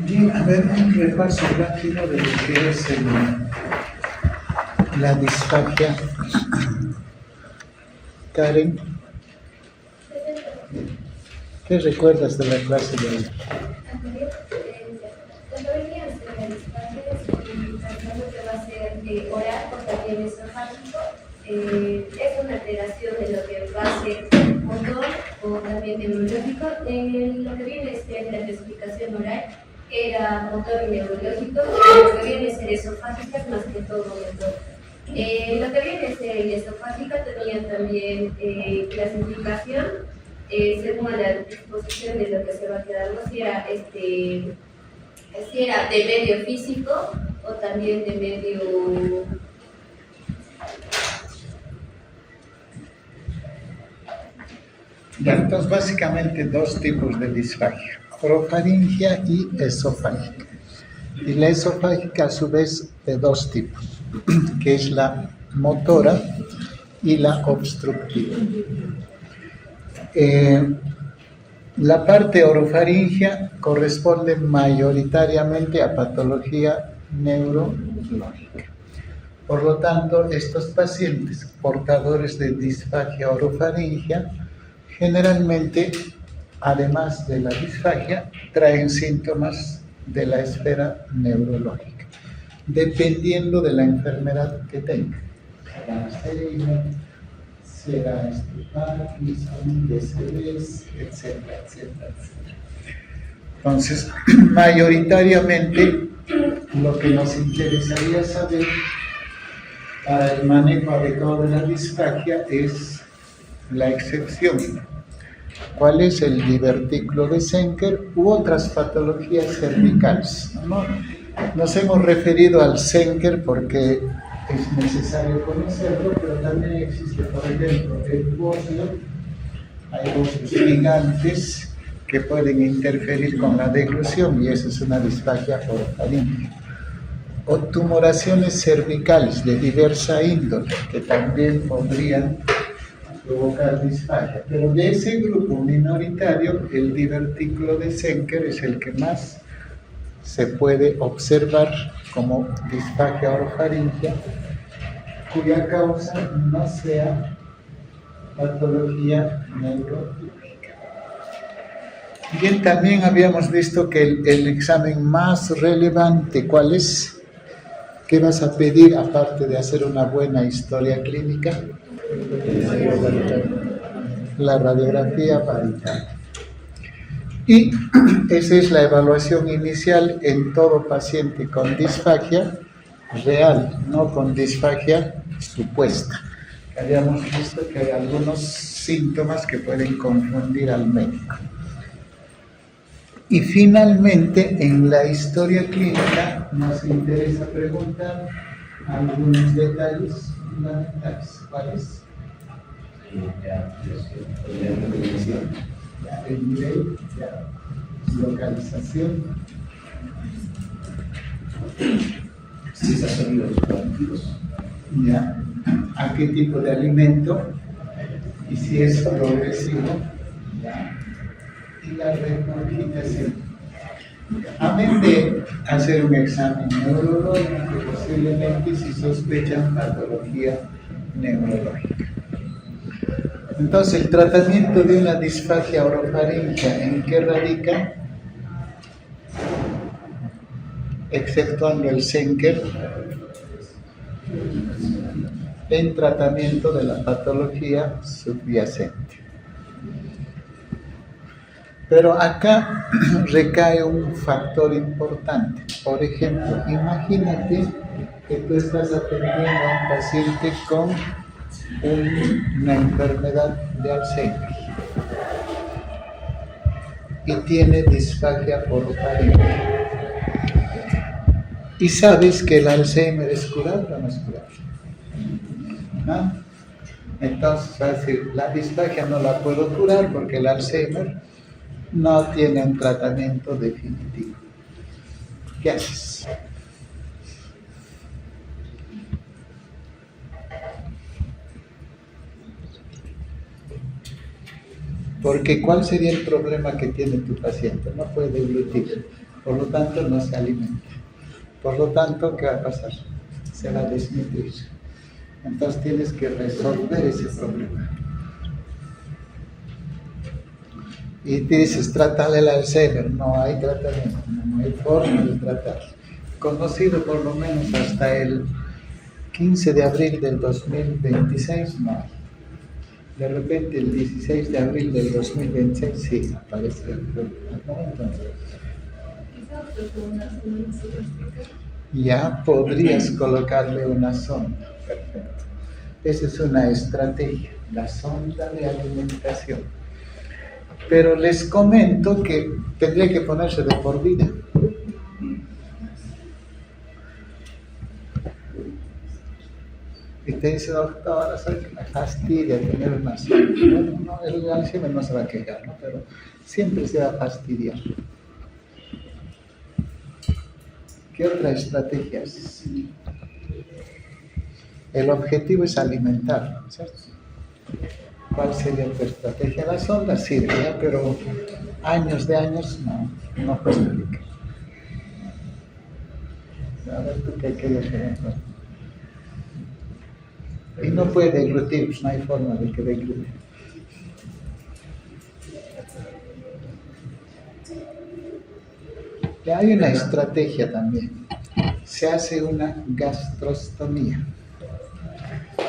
Bien, a ver, un repaso rápido de lo que es la disfagia. Karen, ¿qué recuerdas de la clase de hoy? Las teorías de la disfagia lo que va a ser oral o también esofágico. Es una alteración de lo que va a ser motor o también neurológico. Lo que viene a ser la clasificación oral era motor y neurológico, lo que viene a ser esofágica más que todo motor. Lo que viene a ser esofágica tenía también clasificación según la disposición de lo que se va quedando, si era de medio físico o también de medio... Ya, entonces básicamente dos tipos de disfagia, orofaringia y esofágica. Y la esofágica a su vez de dos tipos, que es la motora y la obstructiva. La parte orofaringia corresponde mayoritariamente a patología neurológica. Por lo tanto, estos pacientes portadores de disfagia orofaringia generalmente, además de la disfagia, traen síntomas de la esfera neurológica, dependiendo de la enfermedad que tengan. Será Alzheimer, será Parkinson, DCBs, etcétera, etcétera, etcétera. Entonces, mayoritariamente, lo que nos interesaría saber para el manejo adecuado de la disfagia es la excepción. ¿Cuál es el divertículo de Zenker u otras patologías cervicales? ¿No? Nos hemos referido al Zenker porque es necesario conocerlo, pero también existe, por ejemplo, el bocio. Hay bocios gigantes que pueden interferir con la deglución y eso es una disfagia orofaringia. O tumoraciones cervicales de diversa índole que también podrían provocar disfagia. Pero de ese grupo minoritario, el divertículo de Zenker es el que más se puede observar como disfagia orofaringia, cuya causa no sea patología neurológica. Bien, también habíamos visto que el examen más relevante, ¿cuál es? ¿Qué vas a pedir aparte de hacer una buena historia clínica? La radiografía parietal. Y esa es la evaluación inicial en todo paciente con disfagia real, no con disfagia supuesta. Habíamos visto que hay algunos síntomas que pueden confundir al médico. Y finalmente, en la historia clínica, nos interesa preguntar algunos detalles fundamentales. ¿Cuáles? El nivel, localización. Si se han salido los partidos. Ya. ¿A qué tipo de alimento? Y si es progresivo. Ya. Y la regurgitación. Amén de hacer un examen neurológico, posiblemente si sospechan patología neurológica. Entonces, el tratamiento de una disfagia orofaringia, ¿en qué radica? Exceptuando el Zenker, en tratamiento de la patología subyacente. Pero acá recae un factor importante. Por ejemplo, imagínate que tú estás atendiendo a un paciente con una enfermedad de Alzheimer y tiene disfagia orofaringia. Y sabes que el Alzheimer es curable o no es curable. ¿No? Entonces, va a decir, la disfagia no la puedo curar porque el Alzheimer no tiene un tratamiento definitivo. ¿Qué haces? Porque ¿cuál sería el problema que tiene tu paciente? No puede deglutir. por lo tanto no se alimenta. Por lo tanto, ¿qué va a pasar? Se va a desnutrir. Entonces tienes que resolver ese problema. Y te dices, trátale el Alzheimer. No hay tratamiento, no hay forma de tratarlo. Conocido por lo menos hasta el 15 de abril del 2026, no hay. De repente el 16 de abril del 2026 sí aparece el problema. Entonces, ya podrías colocarle una sonda. Perfecto. Esa es una estrategia, la sonda de alimentación. Pero les comento que tendría que ponerse de por vida. Y te dice, doctor, me fastidia tener una sonda. Bueno, no, el Alzheimer no se va a quejar, ¿no? Pero siempre se va a fastidiar. ¿Qué otra estrategia es? El objetivo es alimentar, ¿cierto? ¿Cuál sería tu estrategia? La sonda sirve, pero años de años no justifica. A ver, ¿tú qué querías hacer? Y no puede deglutir, pues no hay forma de que deglute. Hay una estrategia también. Se hace una gastrostomía.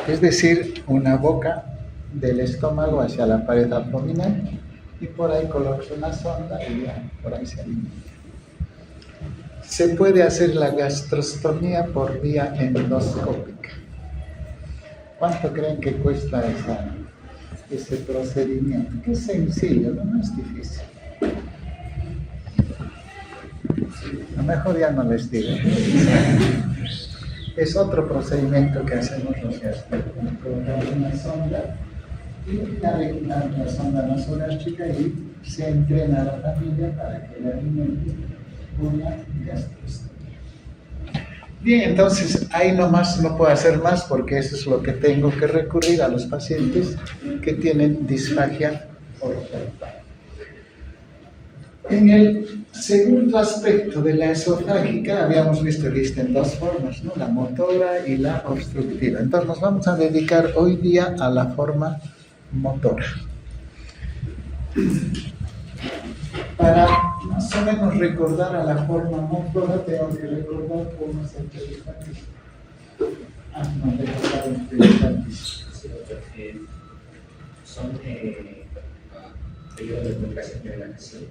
Es decir, una boca del estómago hacia la pared abdominal y por ahí colocas una sonda y ya por ahí se alimenta. Se puede hacer la gastrostomía por vía endoscópica. ¿Cuánto creen que cuesta ese procedimiento? Que es sencillo, no es difícil. A lo mejor ya no les digo. Es otro procedimiento que hacemos los gastrónomos. Colocamos una sonda y ya le quitamos la sonda nasogástrica y se entrena a la familia para que le alimente una gastrostomía. Bien, entonces ahí nomás no puedo hacer más porque eso es lo que tengo que recurrir a los pacientes que tienen disfagia orofaringea. En el segundo aspecto de la esofágica habíamos visto que existen dos formas, ¿no? La motora y la obstructiva. Entonces nos vamos a dedicar hoy día a la forma motora. Para más o menos recordar a la forma motora, tengo que recordar cómo es el peristaltismo. No, recordar el peristaltismo. Son periodos de contracción y relajación,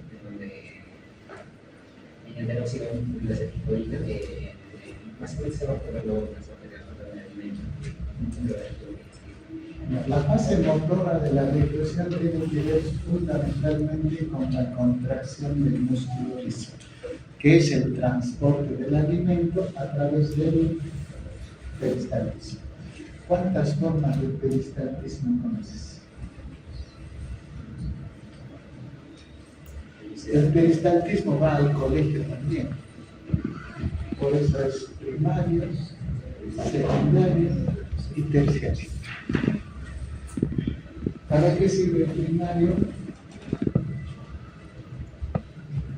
en donde no sigan las etiquetas más o menos se va a poner luego en el alimento. La fase motora de la regresión tiene que ver fundamentalmente con la contracción del músculo liso, que es el transporte del alimento a través del peristaltismo. ¿Cuántas formas de peristaltismo conoces? El peristaltismo va al colegio también. Por eso es primario, secundario y terciario. ¿Para qué sirve el primario?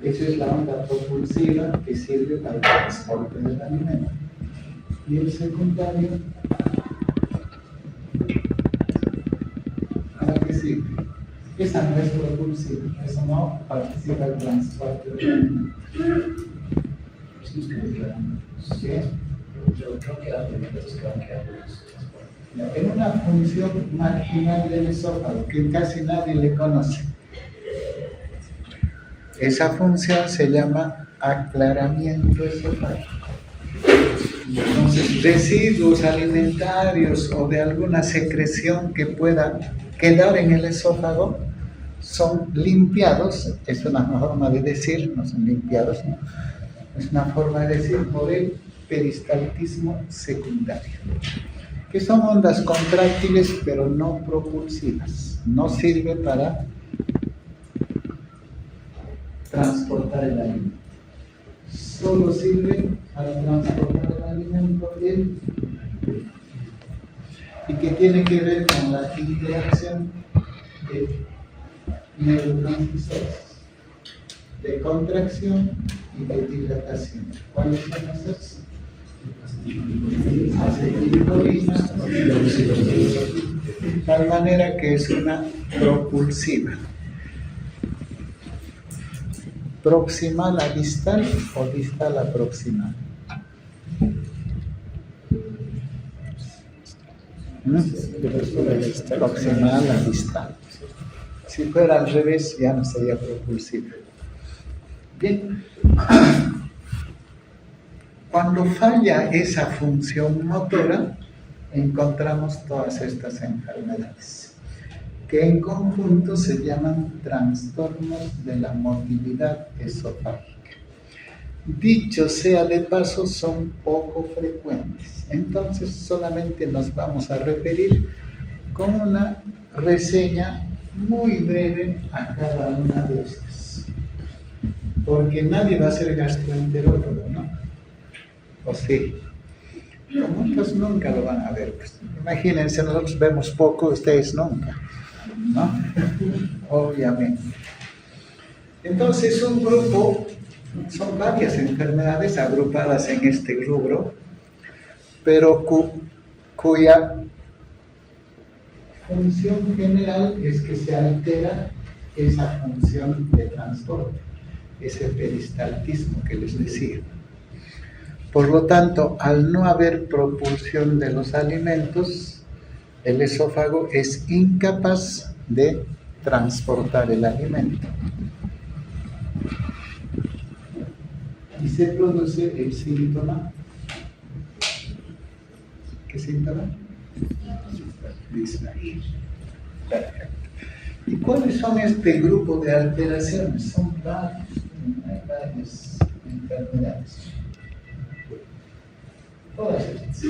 Esa es la onda propulsiva que sirve para el transporte del alimento. Y el secundario, ¿para qué sirve? Esa no es propulsiva, eso no participa del transporte del alimento. ¿Sí? Yo creo que alimentos que van quedando en una función marginal del esófago que casi nadie le conoce. Esa función se llama aclaramiento esofágico. Entonces, residuos alimentarios o de alguna secreción que pueda quedar en el esófago son limpiados, es una forma de decir, no son limpiados, ¿no? Es una forma de decir por el peristaltismo secundario, que son ondas contráctiles pero no propulsivas, no sirve para transportar el alimento, solo sirve para transportar el alimento y que tiene que ver con la interacción de neurotransmisores de contracción y de dilatación. ¿Cuáles son esas? Acetilcolina, de tal manera que es una propulsiva. ¿Proximal a distal o distal a proximal? Proximal a distal. Si fuera al revés, ya no sería propulsiva. Bien. Cuando falla esa función motora, encontramos todas estas enfermedades, que en conjunto se llaman trastornos de la motilidad esofágica. Dicho sea de paso, son poco frecuentes. Entonces solamente nos vamos a referir con una reseña muy breve a cada una de estas. Porque nadie va a ser gastroenterólogo, ¿no? ¿O sí? Muchos nunca lo van a ver. Pues, imagínense, nosotros vemos poco, ustedes nunca, ¿no? Obviamente. Entonces, un grupo, son varias enfermedades agrupadas en este rubro, pero cuya función general es que se altera esa función de transporte, ese peristaltismo que les decía. Por lo tanto, al no haber propulsión de los alimentos, el esófago es incapaz de transportar el alimento. Y se produce el síntoma. ¿Qué síntoma? Disfagia. Perfecto. ¿Y cuáles son este grupo de alteraciones? Son varias enfermedades. Todas estas.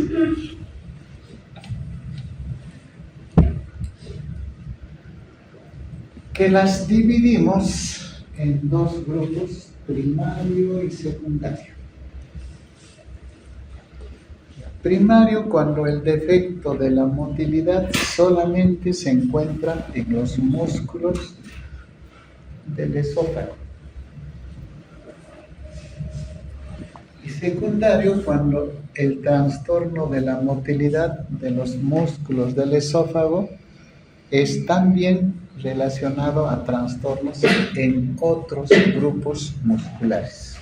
Que las dividimos en dos grupos, primario y secundario. Primario, cuando el defecto de la motilidad solamente se encuentra en los músculos del esófago. Y secundario, cuando el trastorno de la motilidad de los músculos del esófago es también relacionado a trastornos en otros grupos musculares.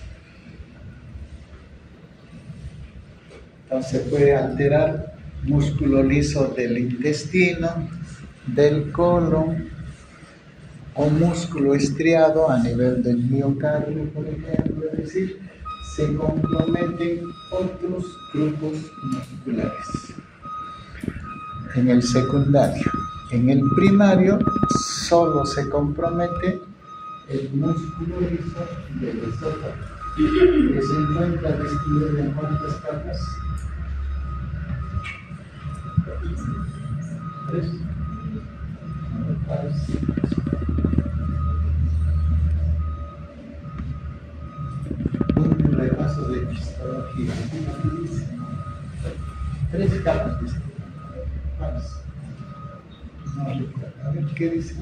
Entonces puede alterar músculo liso del intestino, del colon, o músculo estriado a nivel del miocardio, por ejemplo, es decir, se comprometen otros grupos musculares. En el secundario. En el primario solo se compromete el músculo liso del esófago, que se encuentra distribuido en cuántas capas. 3. Un repaso de histología. 3 capas. ¿Cuáles? No recuerdo. A ver, ¿qué dice?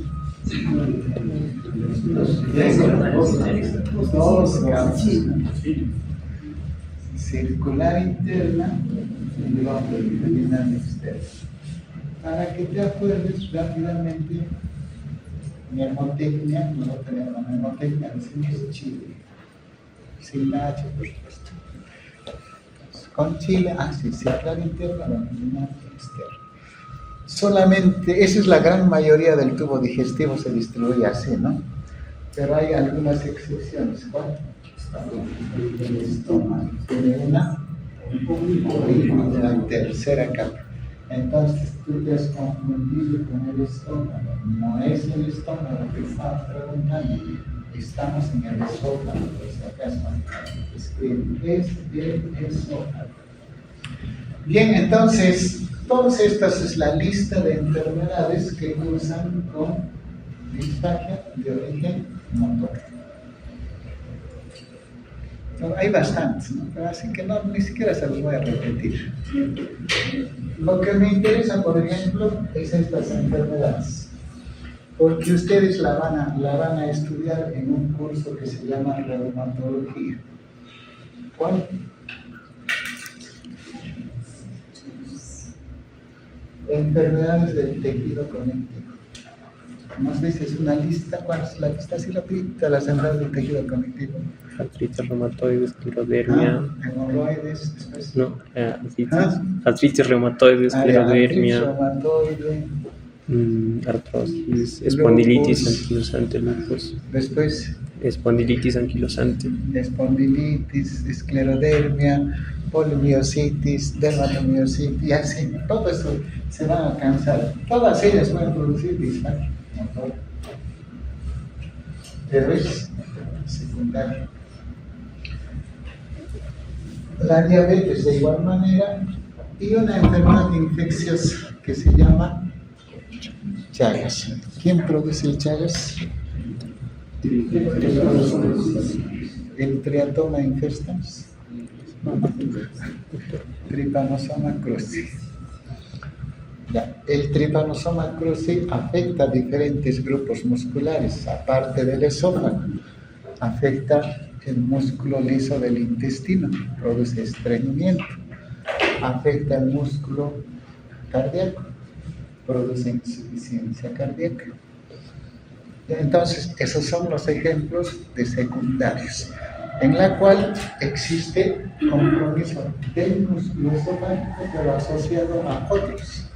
2 capas. Circular interna y longitudinal externa. Para que te acuerdes rápidamente, mnemotecnia, nosotros tenemos mnemotecnia, decimos Chile, sin la H, por supuesto. Con Chile, sí, circular interna, longitudinal externa. Solamente, esa es la gran mayoría del tubo digestivo, se distribuye así, ¿no? Pero hay algunas excepciones. ¿Cuál? El estómago tiene una tercera capa. Entonces tú te has confundido con el estómago. No es el estómago que estamos preguntando, estamos en el esófago, por si acaso. Es el esófago. Bien, entonces, todas estas es la lista de enfermedades que cursan con disfagia de origen motor. Hay bastantes, ¿no? Pero así que no, ni siquiera se los voy a repetir. Lo que me interesa, por ejemplo, es estas enfermedades, porque ustedes la van a estudiar en un curso que se llama reumatología. ¿Cuál? Enfermedades del tejido conectivo. Nos dices una lista, ¿cuál es la lista? Sí, la pista, las enfermedades del tejido conectivo. Artritis reumatoide, esclerodermia. Hemorroides, después. No, artritis reumatoide, esclerodermia, Reumatoide, artrosis, espondilitis Lupus. anquilosante, lupus, después espondilitis anquilosante, espondilitis, esclerodermia, polimiositis, dermatomiositis, y así, todo eso se va a alcanzar. Todas ellas pueden producir disfagia motora, pero es secundario. La diabetes de igual manera y una enfermedad infecciosa que se llama Chagas. ¿Quién produce el Chagas? El Triatoma infestans. Trypanosoma cruzi. Ya, el Trypanosoma cruzi afecta a diferentes grupos musculares, aparte del esófago, afecta el músculo liso del intestino, produce estreñimiento, afecta el músculo cardíaco, produce insuficiencia cardíaca. Entonces, esos son los ejemplos de secundarios, en la cual existe compromiso del músculo esofágico, pero asociado a otros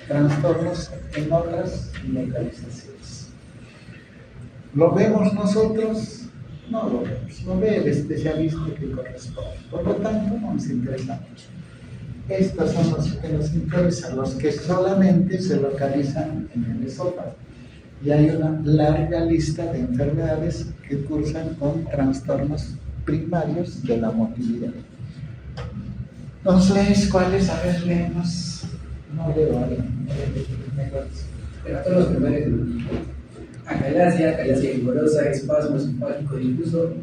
trastornos en otras localizaciones. ¿Lo vemos nosotros? No lo vemos, lo ve el especialista que corresponde. Por lo tanto, no nos interesa mucho. Estos son los que nos interesan, los que solamente se localizan en el esófago. Y hay una larga lista de enfermedades que cursan con trastornos primarios de la motilidad. ¿Nos lees cuáles? A ver, leemos. No leo ahí. Pero todos los primeros, acalasia, calasia vigorosa, espasmo esofágico difuso,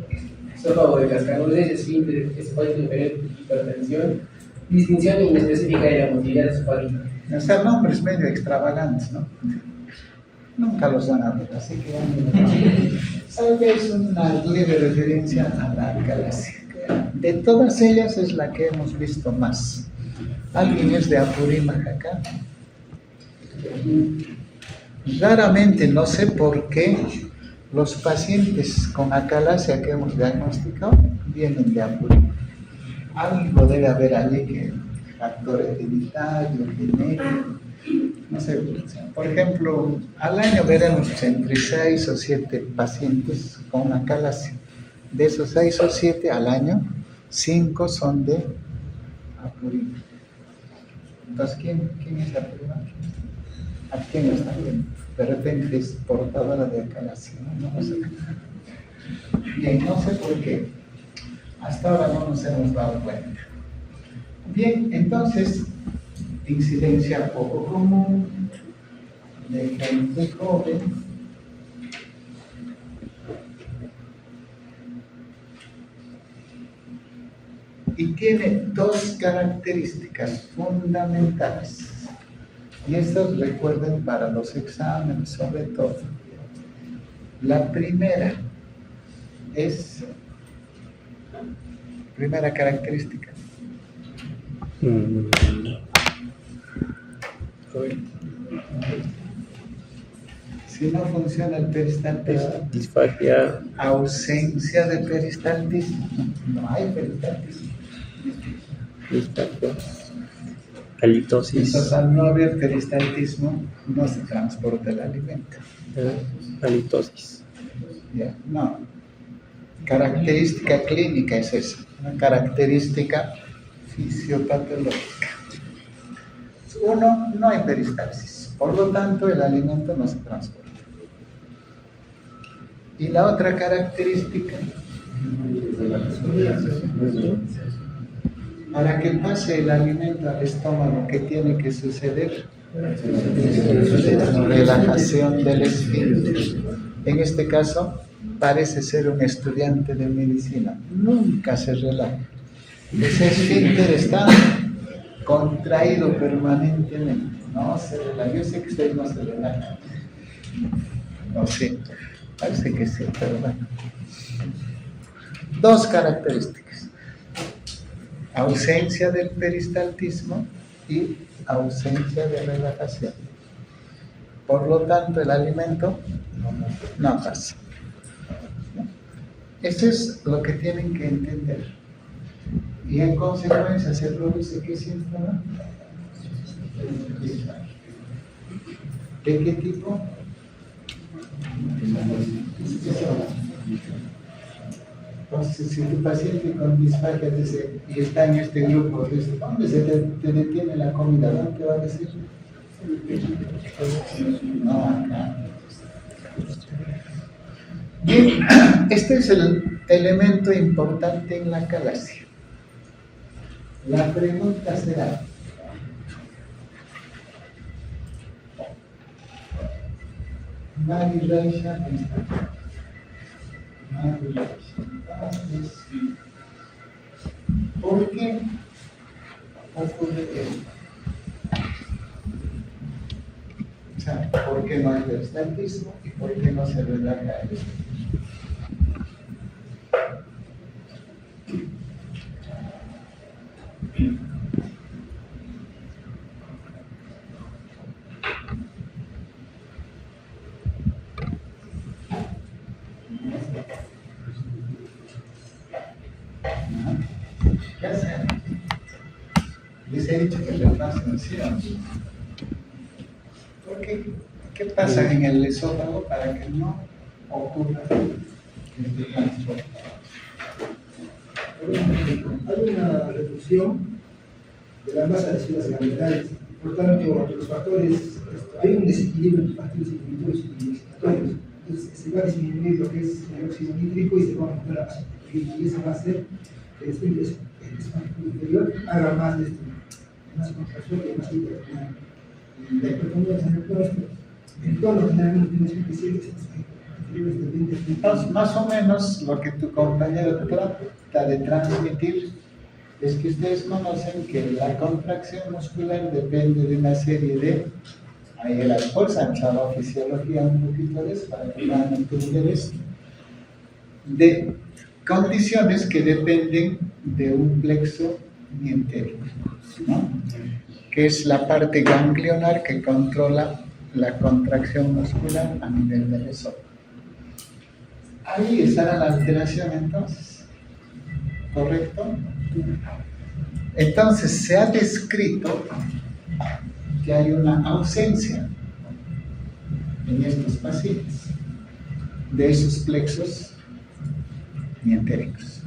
esófago de cascanules, esfínter esofágico inferior, hipertensión, distinción inespecífica de la motilidad esofágica. O sea, nombres medio extravagantes, ¿no? Nunca los van a ver, así que tal vez una leve referencia a la acalasia. De todas ellas es la que hemos visto más. ¿Alguien es de Apurímac acá? Raramente, no sé por qué, los pacientes con acalasia que hemos diagnosticado vienen de Apurímac. Algo debe haber allí, que factor hereditario, genético, no sé. Por ejemplo, al año veremos entre 6 o 7 pacientes con acalasia. De esos 6 o 7 al año, 5 son de Apurímac. Entonces, ¿quién es Apurímac? ¿A quién lo está viendo? De repente es portadora de acalasia, no sé. Bien, no sé por qué. Hasta ahora no nos hemos dado cuenta. Bien, entonces, incidencia poco común, de gente joven, y tiene dos características fundamentales. Y estas recuerden para los exámenes sobre todo. La primera es, primera característica. Si no funciona el peristaltismo, disfagia, ausencia de peristaltismo, no hay peristaltismo. disfagia, halitosis, Entonces, al no haber peristaltismo, no se transporta el alimento. halitosis. Ya, no. Característica clínica es esa, una característica fisiopatológica. Uno, no hay peristalsis, por lo tanto el alimento no se transporta. Y la otra característica, para que pase el alimento al estómago, ¿qué tiene que suceder? Relajación del esfínter. En este caso, parece ser un estudiante de medicina. Nunca se relaja. Ese esfínter está contraído permanentemente. No se relaja. Yo sé que usted no se relaja. No sé. Parece que sí, pero bueno. Dos características. ausencia del peristaltismo y ausencia de relajación. Por lo tanto, el alimento no pasa. Eso es lo que tienen que entender. Y en consecuencia se produce ¿qué síntoma? ¿De qué tipo? Entonces, si tu paciente con disfagia dice, y está en este grupo, dice, ¿dónde se te detiene la comida? ¿Dónde te va a decir? No, acá. Bien, este es el elemento importante en la calasia. La pregunta será, Mari Raisha, entonces, ¿por qué ocurre esto? O sea, ¿por qué no hay peristaltismo y por qué no se relaja el espíritu? ¿Qué hacen? Les he dicho que les más atención. ¿Por qué? ¿Qué pasa en el esófago para que no ocurra este transporte? Hay una reducción de la masa de células ganglionales. Por tanto, los factores, hay un desequilibrio entre factores inhibitorios y excitatorios. Entonces, se va a disminuir lo que es el óxido nítrico y se va a aumentar la masa. Y eso va a hacer que el espíritu inferior haga más contracción y más hipertrofia. Y la hipertrofia es el tono generalmente tiene suficientes inferiores de 20 a 30. Entonces, más o menos lo que tu compañero trata de transmitir es que ustedes conocen que la contracción muscular depende de una serie de, ahí la esposa han echado fisiología un poquito de eso para que puedan entender esto, de condiciones que dependen de un plexo mientérico, ¿no? Que es la parte ganglionar que controla la contracción muscular a nivel del esófago. Ahí estará la alteración entonces, ¿correcto? Entonces se ha descrito que hay una ausencia en estos pacientes de esos plexos mientéricos.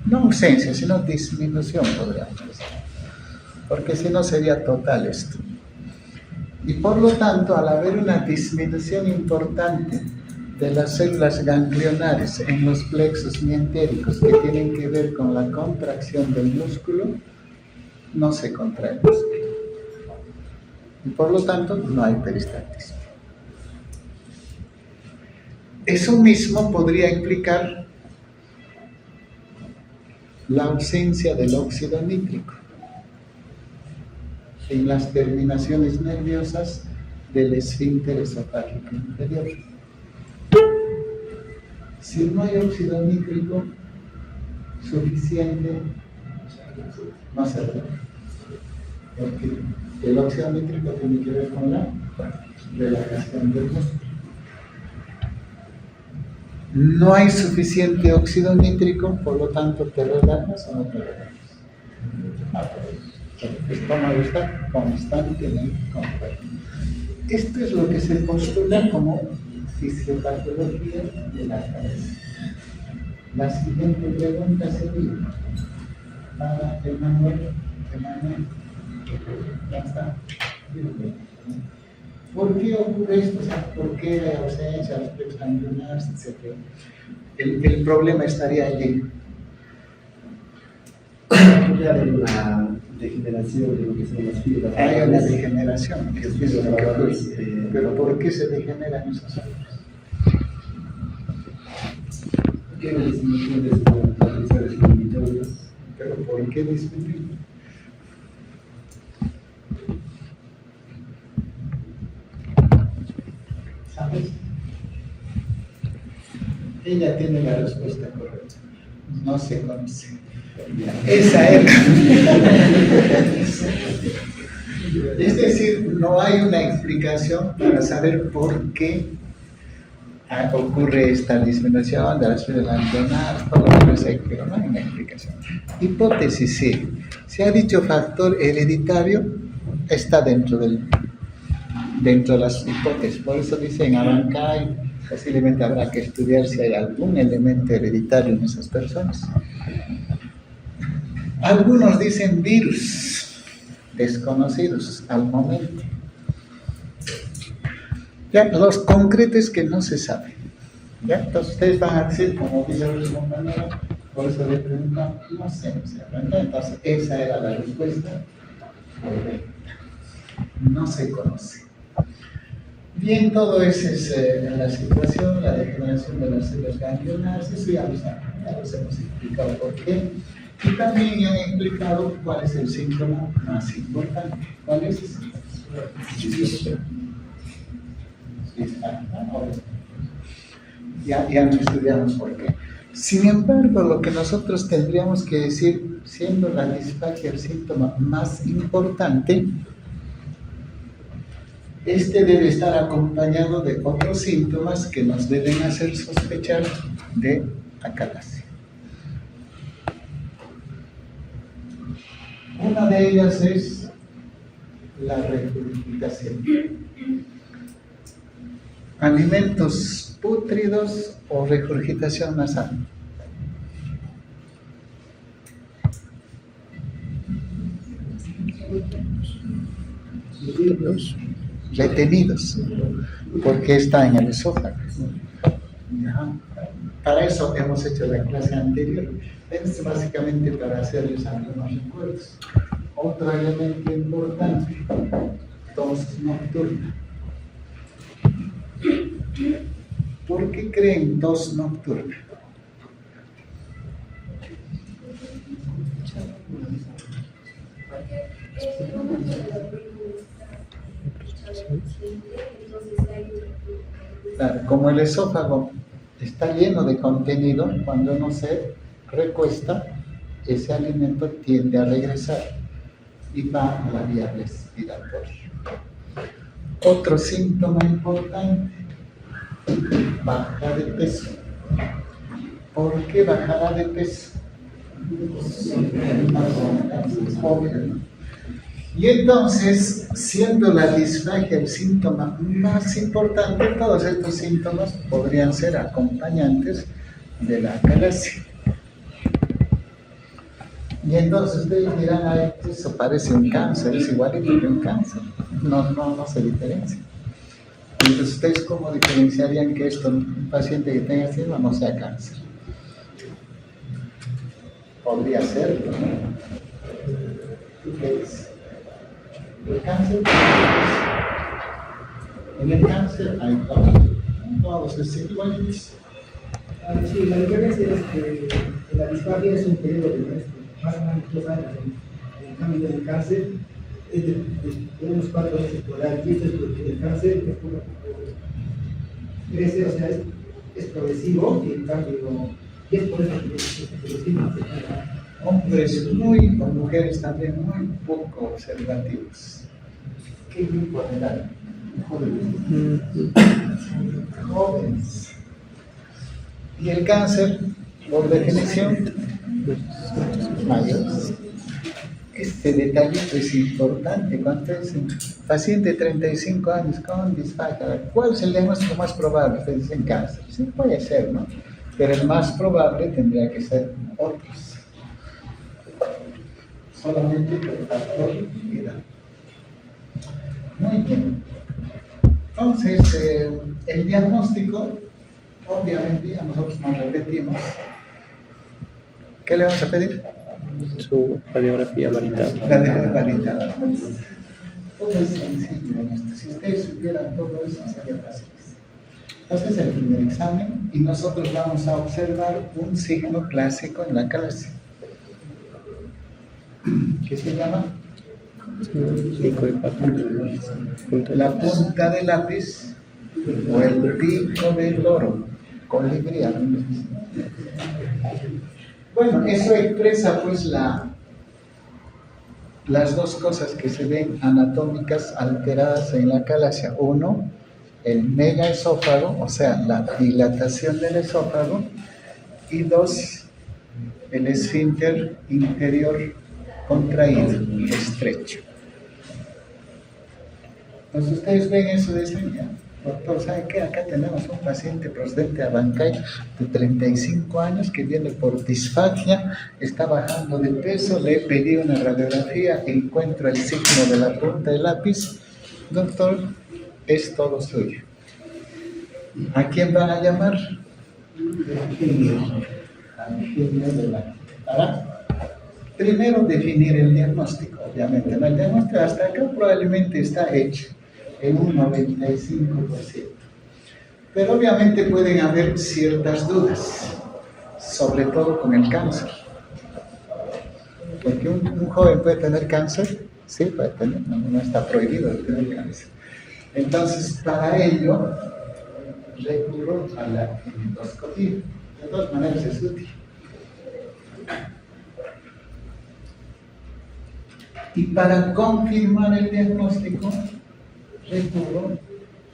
No ausencia, sino disminución, podríamos decir, porque si no sería total esto. Y por lo tanto, al haber una disminución importante de las células ganglionares en los plexos mientéricos que tienen que ver con la contracción del músculo, no se contrae el músculo. Y por lo tanto, no hay peristaltismo. Eso mismo podría implicar la ausencia del óxido nítrico en las terminaciones nerviosas del esfínter esofágico inferior. Si no hay óxido nítrico suficiente, no se relaja. Porque el óxido nítrico tiene que ver con la relajación del músculo. No hay suficiente óxido nítrico, por lo tanto, ¿te relajas o no te relajas? El estómago está constantemente contraído. Esto es lo que se postula como fisiopatología de la cabeza. La siguiente pregunta sería para Emanuel. Ya está. ¿Por qué ocurre esto? ¿Por qué hay ausencia, los plexos ganglionares, etcétera? El problema estaría allí. Hay una degeneración de lo que son las fibras. Hay una degeneración, que es lo que ocurre. Pero ¿por qué se degeneran esas fibras? ¿Qué no disminuyen de sus factores inhibitorios? ¿Pero por qué disminuyen? ¿Sabes? Ella tiene la respuesta correcta. No se conoce. Esa era. Es decir, no hay una explicación para saber por qué ocurre esta disminución de las fibras ganglionares, por lo menos hay, pero no hay una explicación. Hipótesis sí. Se ha dicho factor hereditario, está dentro de las hipótesis. Por eso dicen Abancay, posiblemente habrá que estudiar si hay algún elemento hereditario en esas personas. Algunos dicen virus, desconocidos al momento. Ya, los concretos que no se saben. ¿Ya? Entonces ustedes van a decir, como dice el compañero, por eso le preguntan, no sé. Entonces esa era la respuesta correcta. No se conoce. Bien, todo eso es la situación, la degeneración de las células ganglionares, eso ya los hemos explicado por qué. Y también ya han explicado cuál es el síntoma más importante. ¿Cuál es? Ya no estudiamos por qué. Sin embargo, lo que nosotros tendríamos que decir, siendo la disfagia el síntoma más importante, este debe estar acompañado de otros síntomas que nos deben hacer sospechar de acalasia. Una de ellas es la regurgitación. Alimentos pútridos o regurgitación nasal. Retenidos, porque está en el esófago. Para eso hemos hecho la clase anterior. Es básicamente para hacerles algunos recuerdos. Otro elemento importante, tos nocturna. ¿Por qué creen tos nocturna? Claro, como el esófago está lleno de contenido, cuando uno se recuesta, ese alimento tiende a regresar y va a la vía respiratoria. Otro síntoma importante, baja de peso. ¿Por qué bajará de peso? Y entonces, siendo la disfagia el síntoma más importante, todos estos síntomas podrían ser acompañantes de la acalasia. Y entonces ustedes dirán, ay, eso parece un cáncer, es igualito que un cáncer. No se diferencia. Entonces, ¿ustedes cómo diferenciarían que esto, un paciente que tenga síndrome no sea cáncer? Podría serlo, ¿no? ¿Qué es? El cáncer. En el cáncer hay todos es igualitos. Sí, la diferencia es que la disfagia es un periodo de más o menos 2 años. En cambio, del cáncer tenemos 4 meses por año, y esto es porque el cáncer es como crece, o sea, es progresivo, y en cambio, y es por eso que los síntomas se quedan. Hombres muy, o mujeres también muy poco observativos. ¿Qué grupo de edad? Jóvenes. Y el cáncer, por definición, mayores. Este detallito es importante. Cuando es un paciente de 35 años con disfagia, ¿cuál es el diagnóstico más probable? Ustedes dicen cáncer. Sí, puede ser, ¿no? Pero el más probable tendría que ser otros. Solamente por factor de edad. Muy bien. Entonces, el diagnóstico, obviamente, a nosotros nos repetimos. ¿Qué le vamos a pedir? Su radiografía validada. La de validada. Todo es sencillo en esto. Si ustedes supieran todo eso, sería fácil. Entonces, el primer examen, y nosotros vamos a observar un signo clásico en la clase. ¿Qué se llama? Pico de pata. Punta de La lápiz. punta del lápiz o el pico del loro, colibrí. Bueno, eso expresa pues las dos cosas que se ven anatómicas alteradas en la calasia. Uno, el megaesófago, o sea, la dilatación del esófago. Y dos, el esfínter inferior contraído, estrecho. Entonces ustedes ven eso de ese día. Doctor, ¿sabe qué? Acá tenemos un paciente procedente de Abancay de 35 años que viene por disfagia, está bajando de peso, le he pedido una radiografía, encuentro el signo de la punta del lápiz. Doctor, es todo suyo. ¿A quién van a llamar? Al genio de la... Para primero definir el diagnóstico, obviamente. El diagnóstico hasta acá probablemente está hecho en un 95%. Pero obviamente pueden haber ciertas dudas, sobre todo con el cáncer. Porque un joven puede tener cáncer, sí, puede tener, no está prohibido de tener cáncer. Entonces, para ello, recurro a la endoscopía. De todas maneras es útil. Y para confirmar el diagnóstico, recurro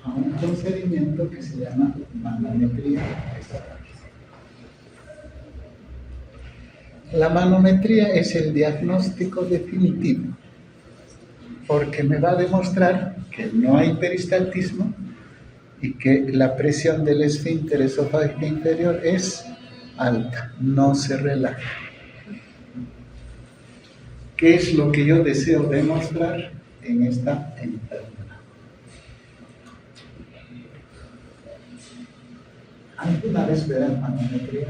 a un procedimiento que se llama manometría esofágica. La manometría es el diagnóstico definitivo, porque me va a demostrar que no hay peristaltismo y que la presión del esfínter esofágico inferior es alta, no se relaja. ¿Qué es lo que yo deseo demostrar en esta enfermedad? ¿Alguna vez verán manometría?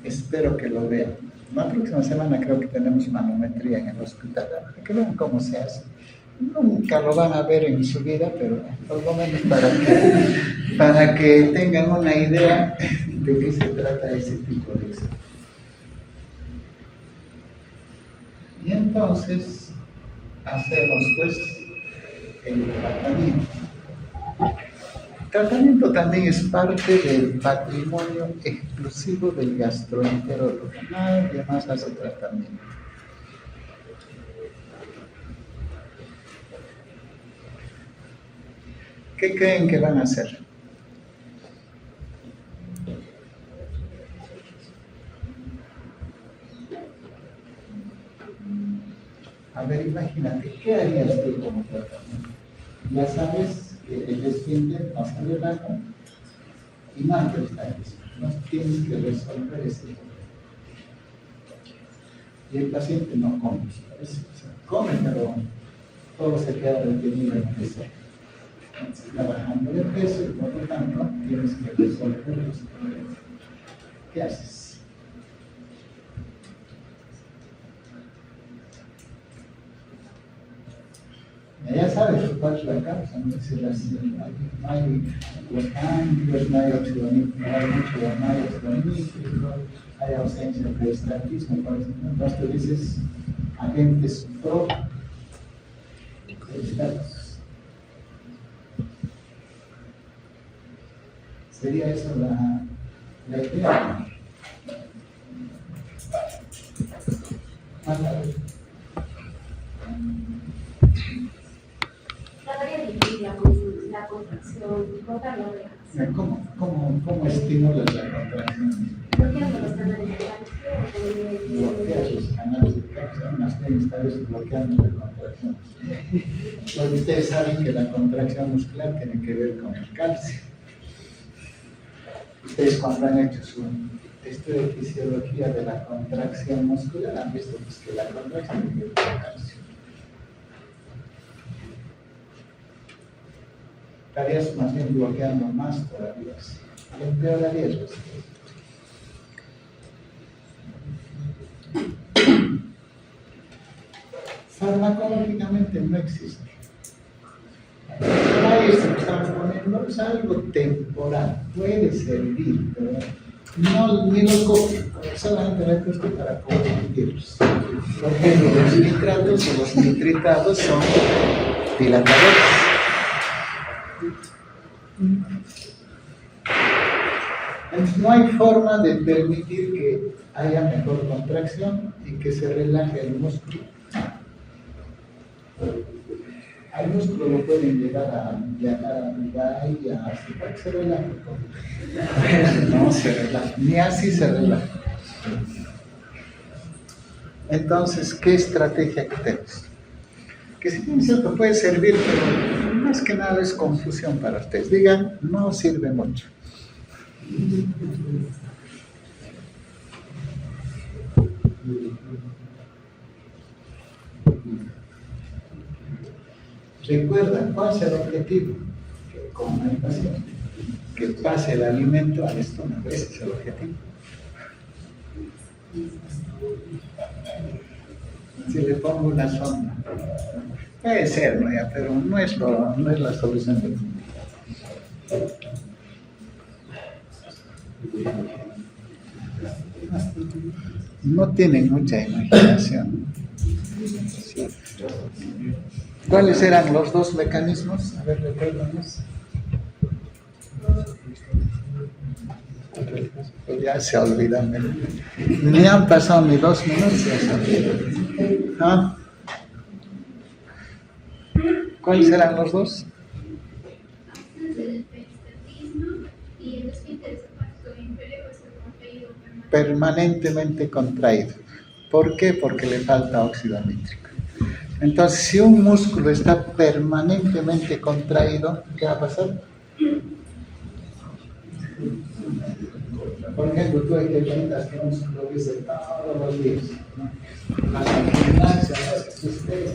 Espero que lo vean. La próxima semana creo que tenemos manometría en el hospital, para que vean cómo se hace. Nunca lo van a ver en su vida, pero por lo menos para que tengan una idea de qué se trata ese tipo de examen. Y entonces hacemos pues el tratamiento. El tratamiento también es parte del patrimonio exclusivo del gastroenterólogo. Nadie más hace tratamiento. ¿Qué creen que van a hacer? A ver, imagínate, ¿qué harías tú como tratamiento? Ya sabes que el esfínter no se relaja y más peristaltismo. No tienes que resolver ese problema. Y el paciente no come, ¿sabes? O sea, come, pero todo se queda retenido en el peso. Está bajando de peso y por lo tanto tienes que resolver los problemas. ¿Qué haces? Ya sabes cuál es la causa, no hay los cambios, no hay oxidonitis, hay ausencia de peristaltismo, por ejemplo. Entonces tú dices agentes pro-peristaltis. ¿Sería eso la idea? Más tarde. Trataría de dividir la contracción, cortarlo de ¿Cómo estimulas la contracción? bloqueando los canales de Bloqueas los canales de calcio, más bien estás bloqueando la contracción. Porque ustedes saben que la contracción muscular tiene que ver con el calcio. Ustedes cuando han hecho su estudio de fisiología de la contracción muscular han visto pues, que la contracción tiene que ver con el calcio. Estarías más bien bloqueando más todavía. Empeoraría el resultado. Farmacológicamente no existe. Esto que estamos poniendo es algo temporal, puede servir, pero no ni lo copio, solamente lo he puesto para confundirlos. Porque los nitratos o los nitritados son dilatadores. Entonces, no hay forma de permitir que haya mejor contracción y que se relaje el músculo. Al músculo lo pueden llegar a viajar a Dubái y a así para que se relaje. No se relaja, ni así se relaja. Entonces, ¿qué estrategia que tenemos? Que si bien es cierto puede servir, pero más que nada es confusión para ustedes. Digan, no sirve mucho. Recuerda, ¿cuál es el objetivo? Que coma el paciente, que pase el alimento al estómago. Ese es el objetivo. Si le pongo una sonda, puede ser, ¿no? Ya, pero no es la solución del mundo. No tienen mucha imaginación. ¿Cuáles eran los dos mecanismos? A ver, recuérdanos. Ya se olvidan. Ni han pasado ni 2 minutos. Ya se olvidan. ¿Ah? ¿Cuáles eran los dos? Permanentemente contraído. ¿Por qué? Porque le falta óxido nítrico. Entonces, si un músculo está permanentemente contraído, ¿qué va a pasar? Por ejemplo, tú ejercitas que un músculo dice todos los días, ¿no? Las gimnasias, ustedes,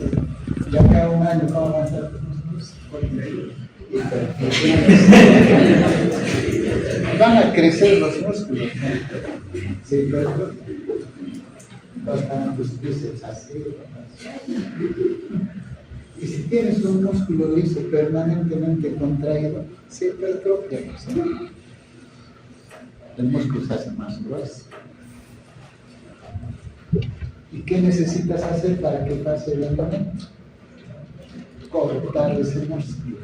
ya cada un año, ¿cómo van a estar tus músculos? Van a crecer los músculos, ¿no? Sí, pero están tus bíceps así. Y si tienes un músculo liso permanentemente contraído, se hipertrofia, ¿no? El músculo se hace más grueso. ¿Y qué necesitas hacer para que pase el alimento? Cortar ese músculo.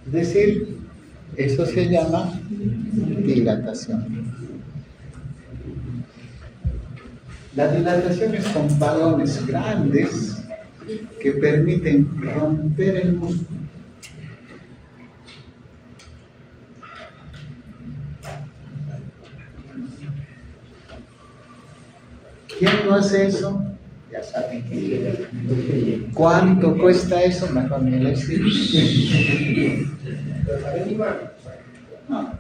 Es decir, eso se llama dilatación. La dilatación es con balones grandes que permiten romper el músculo. ¿Quién no hace eso? Ya saben quién. ¿Cuánto cuesta eso? Mejor ni les digo. No.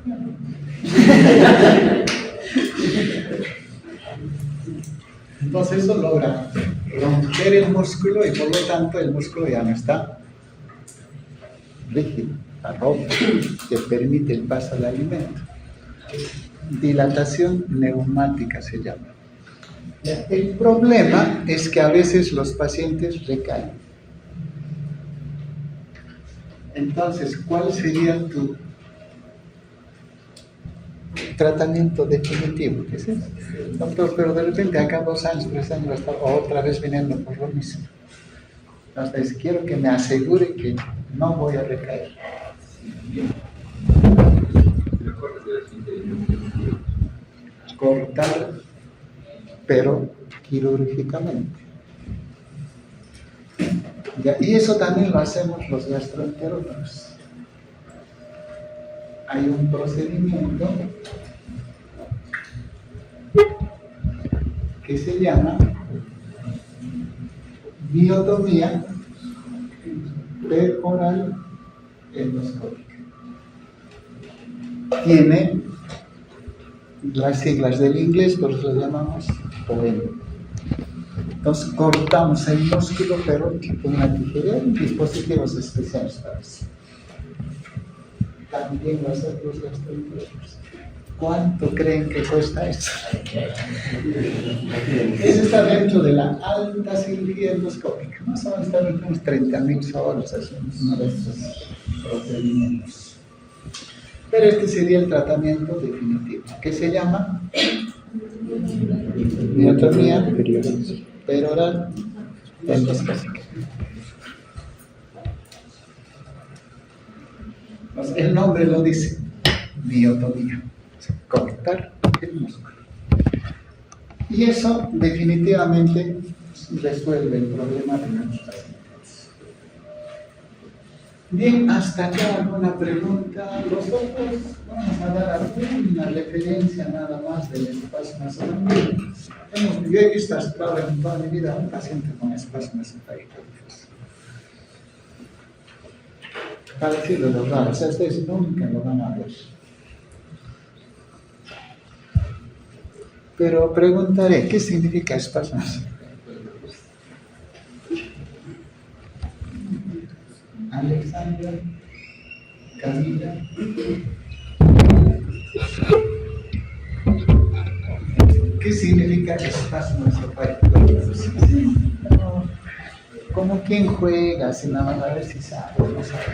Entonces eso logra romper el músculo y por lo tanto el músculo ya no está rígido, está roto, que permite el paso al alimento. Dilatación neumática se llama. El problema es que a veces los pacientes recaen. Entonces, ¿cuál sería tu tratamiento definitivo? ¿Qué es eso? Doctor, pero de repente acá 2 años, 3 años va a estar otra vez viniendo por lo mismo. Entonces, quiero que me asegure que no voy a recaer. Cortar, pero quirúrgicamente. Ya, y eso también lo hacemos los gastroenterólogos. Hay un procedimiento que se llama biotomía peroral endoscópica. Tiene las siglas del inglés, por eso lo llamamos POEM. Entonces cortamos el músculo, pero con una tijera y dispositivos especiales para eso. También lo hacen los gastroenterólogos. ¿Cuánto creen que cuesta eso? Eso está dentro de la alta cirugía endoscópica. Más o menos está dentro de unos 30.000 soles, es uno de estos procedimientos. Pero este sería el tratamiento definitivo, que se llama biotomía peroral endoscópica. el nombre lo dice, miotomía, cortar el músculo. Y eso definitivamente resuelve el problema de los pacientes. Bien, hasta acá alguna pregunta. Los otros vamos a dar alguna referencia nada más del espasmo esofágico. Yo he visto hasta ahora en toda mi vida un paciente con espasmo esofágico difuso. Para decirlo de verdad, o sea, ustedes nunca lo van a ver. Pero preguntaré, ¿qué significa espasmo esofágico? Alexandra, Camila. ¿Qué significa espasmo esofágico? Como quien juega, si nada más a ver si sabe o no sabe.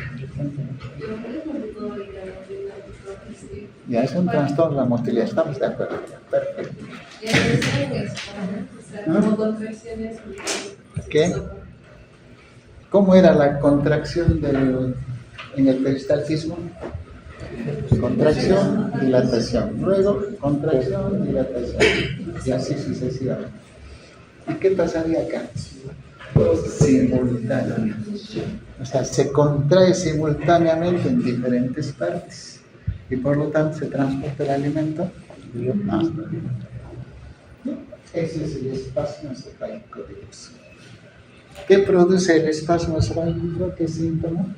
Ya es un trastorno de la motilidad, estamos de acuerdo. Perfecto. ¿Qué? ¿Cómo era la contracción en el peristaltismo? Contracción, dilatación. Luego, contracción, dilatación. Y así sucesivamente. ¿Y qué pasaría acá? Simultáneamente. O sea, se contrae simultáneamente en diferentes partes. Y por lo tanto se transporta el alimento más. Ese es el espasmo esofágico difuso. ¿Qué produce el espasmo esofágico? ¿Qué síntoma?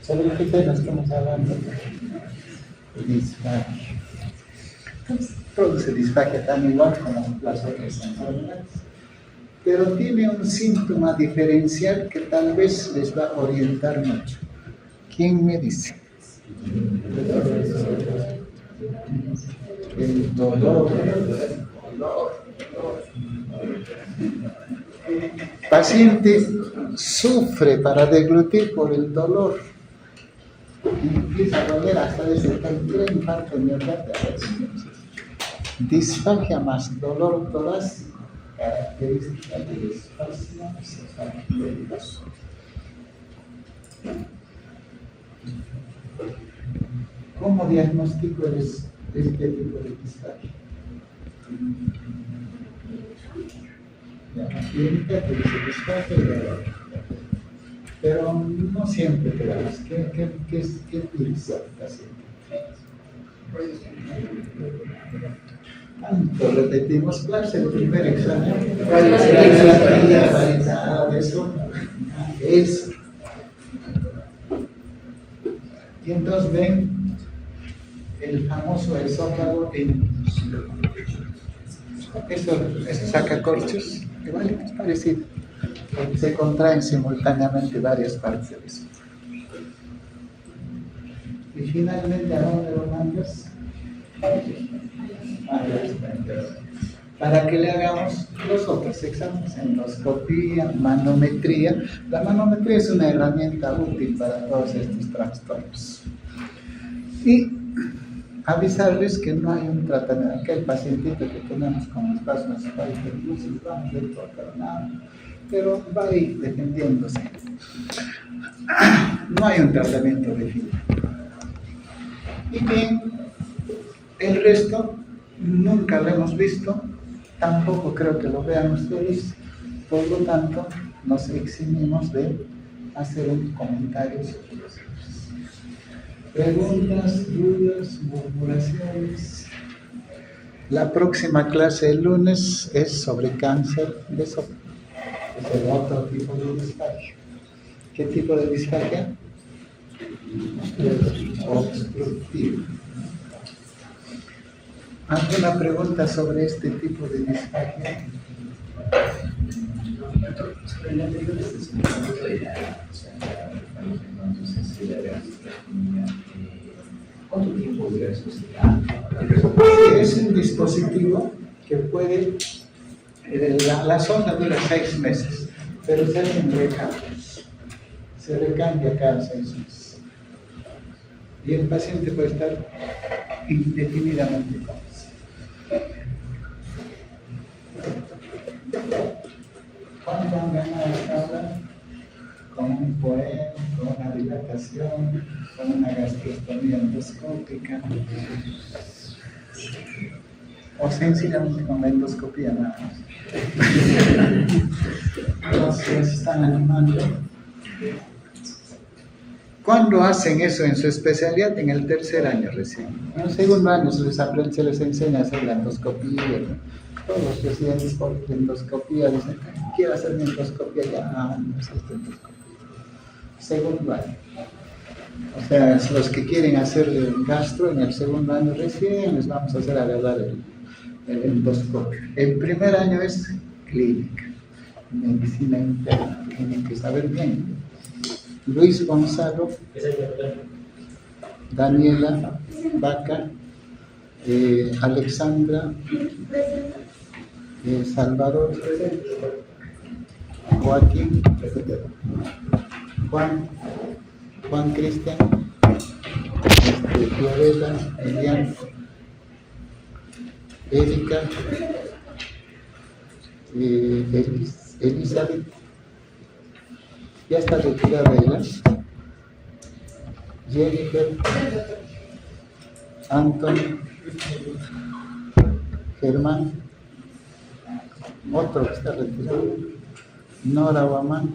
¿Sobre qué tema estamos hablando? Disfagia. Produce disfagia tan igual como las otras enfermedades, pero tiene un síntoma diferencial que tal vez les va a orientar mucho. ¿Quién me dice? El dolor. El paciente sufre para deglutir por el dolor. Empieza a doler hasta desde el infarto miocardial. Disfagia más dolor torácico, característica del espasmo esofágico difuso. ¿Cómo diagnostico este tipo de disfagia? La clínica te dice disfagia y dolor. Pero no siempre te das. ¿Qué utiliza el paciente? Tanto repetimos clase, el primer examen. Eso. Y entonces ven el famoso esófago en eso saca corchos, igual es parecido. Se contraen simultáneamente varias partes del esófago. Y finalmente, ¿a dónde lo mandas? Para que le hagamos los otros exámenes, endoscopía, manometría. La manometría es una herramienta útil para todos estos trastornos. Y avisarles que no hay un tratamiento. Aquel pacientito que tenemos con espasmo esofágico difuso, vamos a importar nada, pero va a ir defendiéndose. No hay un tratamiento definido. Y bien, el resto nunca lo hemos visto, tampoco creo que lo vean ustedes, por lo tanto nos eximimos de hacer un comentario sobre los otros. Preguntas, dudas, murmuraciones. La próxima clase el lunes es sobre cáncer de esófago. Es el otro tipo de disfagia. ¿Qué tipo de disfagia? Obstructiva. ¿Alguna pregunta sobre este tipo de disfagia? ¿Cuánto tiempo dura eso? Es un dispositivo que puede, la sonda dura 6 meses, pero se hacen recambios. Se recambia cada 6 meses. Y el paciente puede estar indefinidamente con eso. ¿Cuánto han ganado hasta ahora? con un poema, con una dilatación, con una gastrostomía endoscópica, o sencillamente con la endoscopía nada más. Entonces están animando. ¿Cuándo hacen eso en su especialidad? En el tercer año recién. En el segundo año se les enseña a hacer la endoscopía, ¿no? Todos los residentes por endoscopía dicen, quiero hacer mi endoscopía ya, no es esta endoscopía. Segundo año. O sea, los que quieren hacer el gastro en el segundo año recién, les vamos a hacer agarrar el endoscopio. El primer año es clínica, medicina interna, tienen que saber bien. Luis Gonzalo, Daniela Vaca, Alexandra, Salvador, Joaquín, Juan Cristian, Fiorella, Elian, Erika, Elizabeth, ya está retirada ella, Jennifer, Anton, Germán, otro que está retirado, Nora Guamán,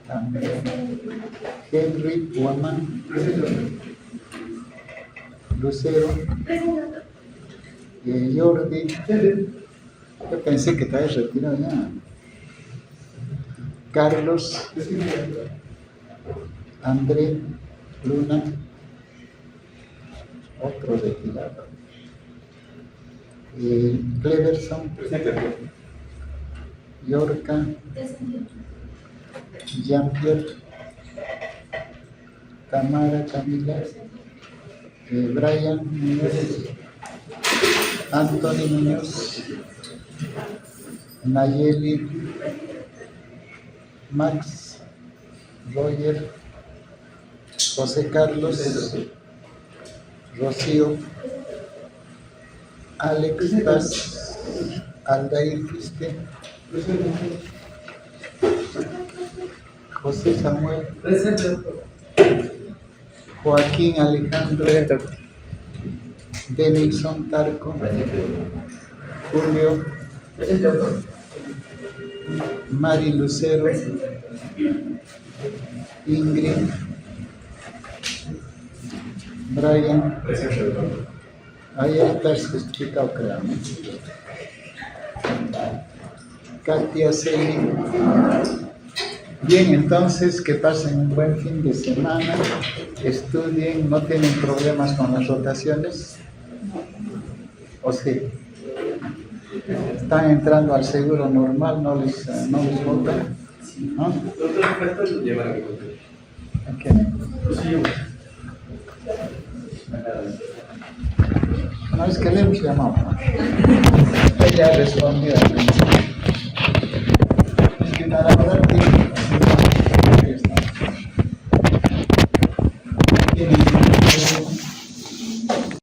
también, Henry Guamán, Lucero, Jordi, yo pensé que estaba retirado ya, Carlos, André, Luna, otro retirado, Cleverson, Yorka, Jean-Pierre, Tamara, Camila, Brian Muñoz, Anthony Muñoz, Nayeli, Max, Roger, José Carlos, Rocío, Alex Paz, Aldair Quispe, José Samuel, Joaquín Alejandro, Denilson Tarco, Julio, Mari Lucero, Ingrid, Brian, ahí está explicado, creo. Katia Celi. Bien, entonces que pasen un buen fin de semana, estudien, no tienen problemas con las rotaciones, o sí, están entrando al seguro normal, no les votan, ¿no? Okay. No, es que le hemos llamado. Ella respondió al principio.